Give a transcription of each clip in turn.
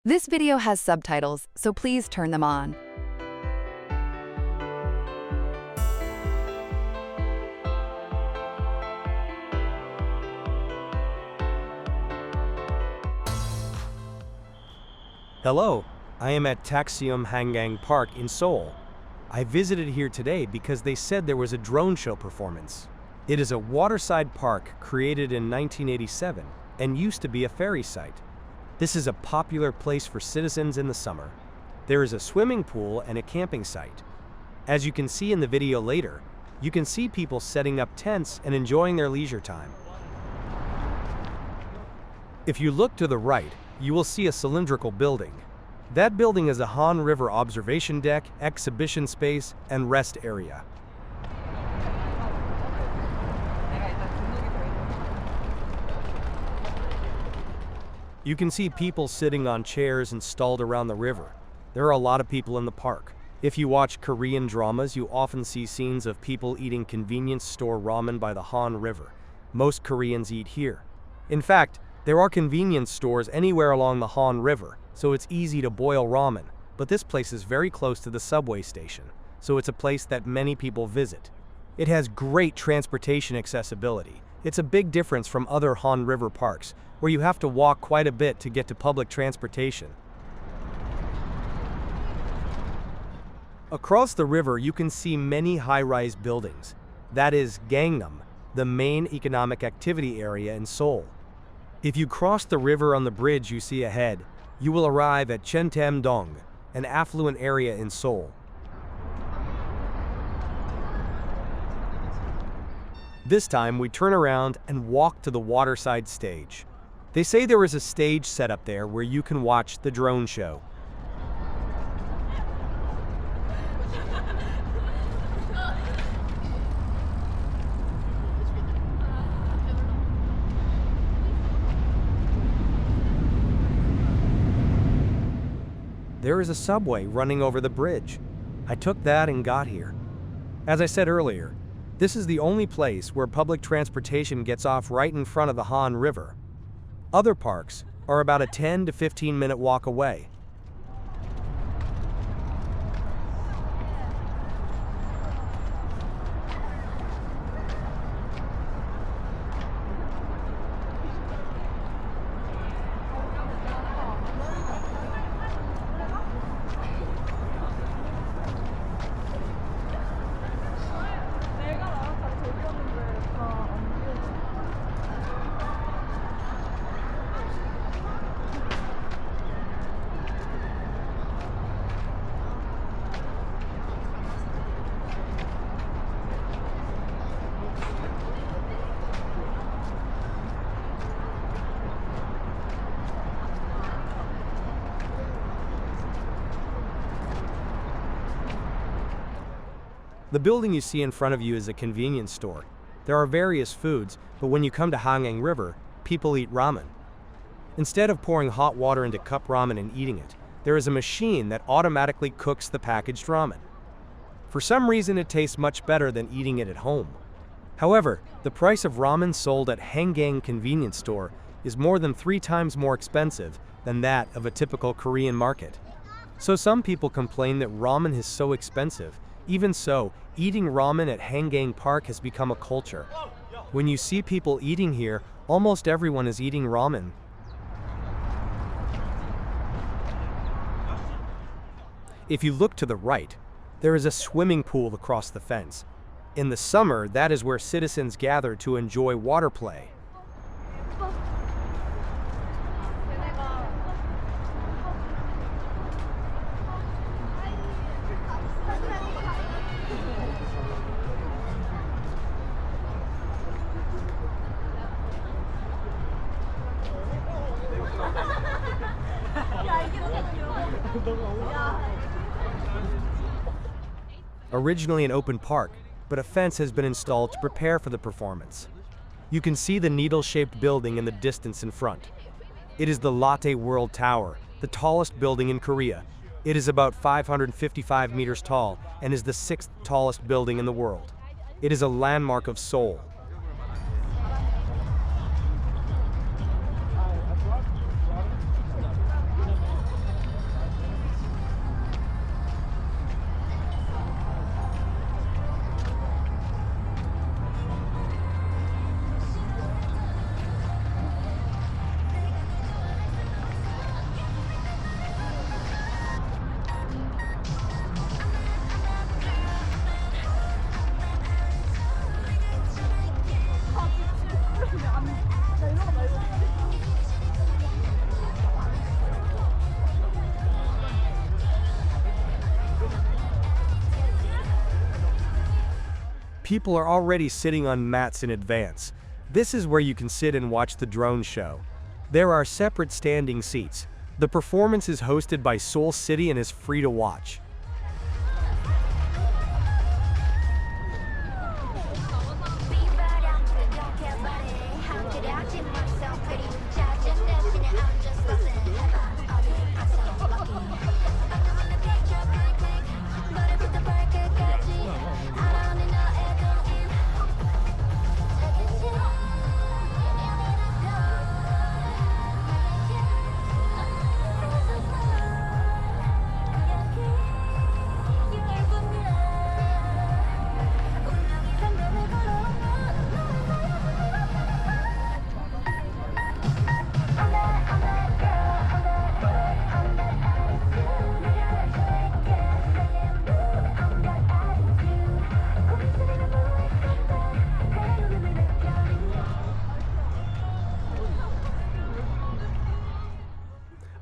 This video has subtitles, so please turn them on. Hello, I am at Ttukseom Hangang Park in Seoul. I visited here today because they said there was a drone show performance. It is a waterside park created in 1987 and used to be a ferry site. This is a popular place for citizens in the summer. There is a swimming pool and a camping site. As you can see in the video later, you can see people setting up tents and enjoying their leisure time. If you look to the right, you will see a cylindrical building. That building is a Han River observation deck, exhibition space, and rest area. You can see people sitting on chairs installed around the river. There are a lot of people in the park. If you watch Korean dramas, you often see scenes of people eating convenience store ramen by the Han River. Most Koreans eat here. In fact, there are convenience stores anywhere along the Han River, so it's easy to boil ramen, but this place is very close to the subway station, so it's a place that many people visit. It has great transportation accessibility. It's a big difference from other Han River parks, where you have to walk quite a bit to get to public transportation. Across the river, you can see many high-rise buildings. That is Gangnam, the main economic activity area in Seoul. If you cross the river on the bridge you see ahead, you will arrive at Cheontam-dong, an affluent area in Seoul. This time we turn around and walk to the waterside stage. They say there is a stage set up there where you can watch the drone show. There is a subway running over the bridge. I took that and got here. As I said earlier, this is the only place where public transportation gets off right in front of the Han River. Other parks are about a 10 to 15 minute walk away. The building you see in front of you is a convenience store. There are various foods, but when you come to Hangang River, people eat ramen. Instead of pouring hot water into cup ramen and eating it, there is a machine that automatically cooks the packaged ramen. For some reason, it tastes much better than eating it at home. However, the price of ramen sold at Hangang convenience store is more than 3 times more expensive than that of a typical Korean market. So some people complain that ramen is so expensive. Even so, eating ramen at Hangang Park has become a culture. When you see people eating here, almost everyone is eating ramen. If you look to the right, there is a swimming pool across the fence. In the summer, that is where citizens gather to enjoy water play. Originally an open park, but a fence has been installed to prepare for the performance. You can see the needle-shaped building in the distance in front. It is the Lotte World Tower, the tallest building in Korea. It is about 555 meters tall and is the 6th tallest building in the world. It is a landmark of Seoul. People are already sitting on mats in advance. This is where you can sit and watch the drone show. There are separate standing seats. The performance is hosted by Seoul City and is free to watch.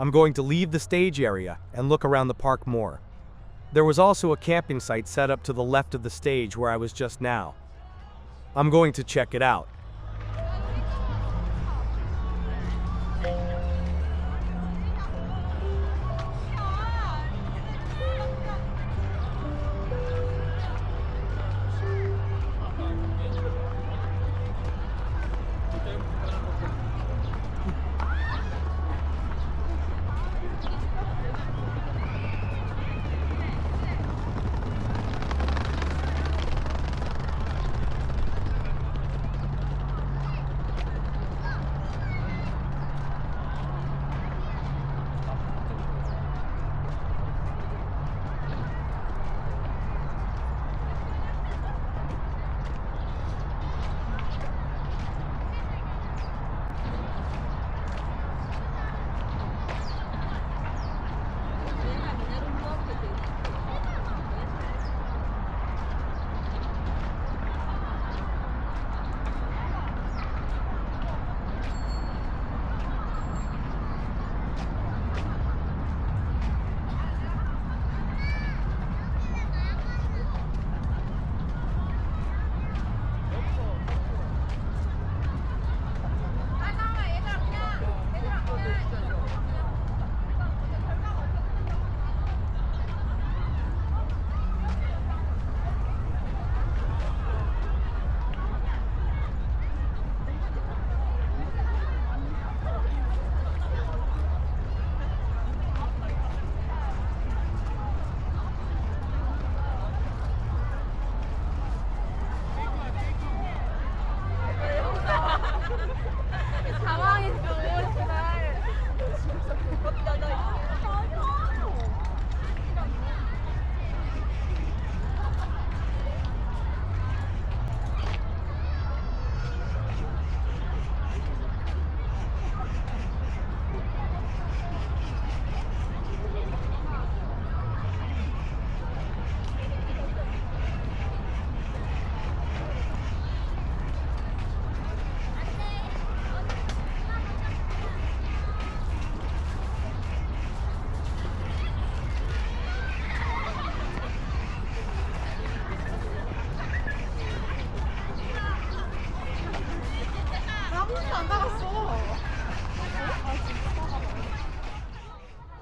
I'm going to leave the stage area and look around the park more. There was also a camping site set up to the left of the stage where I was just now. I'm going to check it out.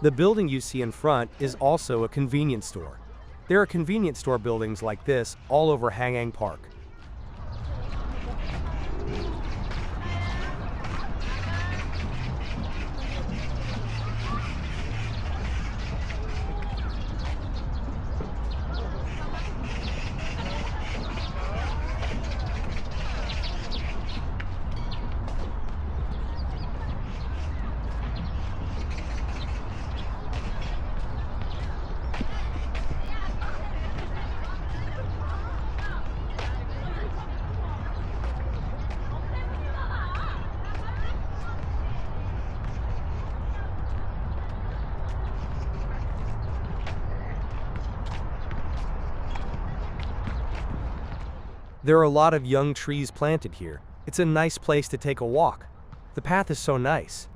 The building you see in front is also a convenience store. There are convenience store buildings like this all over Hangang Park. There are a lot of young trees planted here. It's a nice place to take a walk. The path is so nice.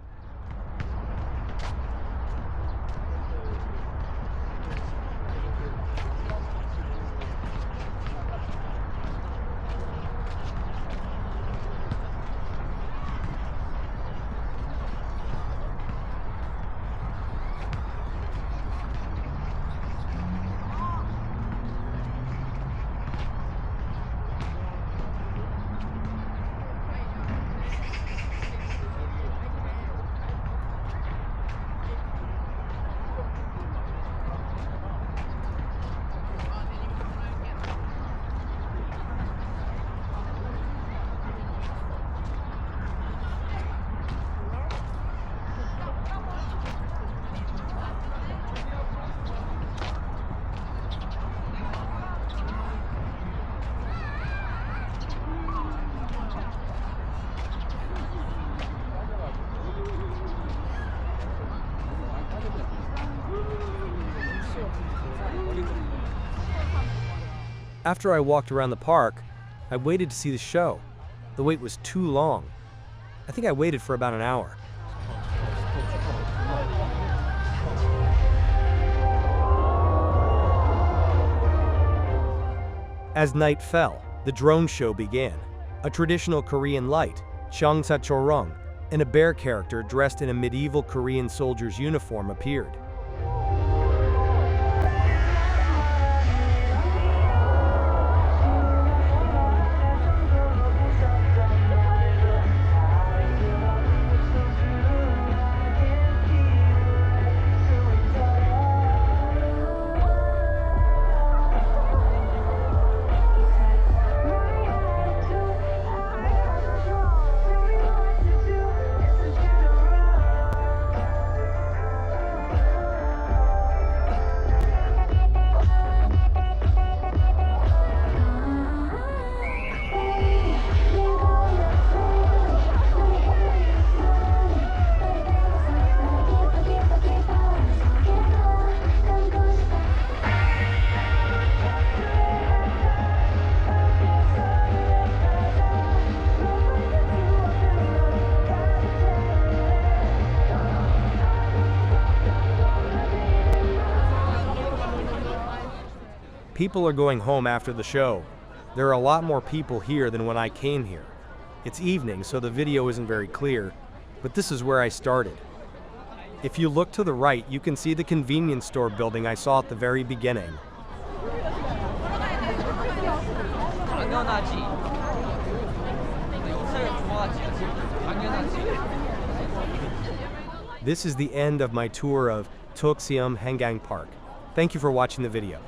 After I walked around the park, I waited to see the show. The wait was too long. I think I waited for about an hour. As night fell, the drone show began. A traditional Korean light, Chorong, and a bear character dressed in a medieval Korean soldier's uniform appeared. People are going home after the show. There are a lot more people here than when I came here. It's evening, so the video isn't very clear, but this is where I started. If you look to the right, you can see the convenience store building I saw at the very beginning. This is the end of my tour of Ttukseom Hangang Park. Thank you for watching the video.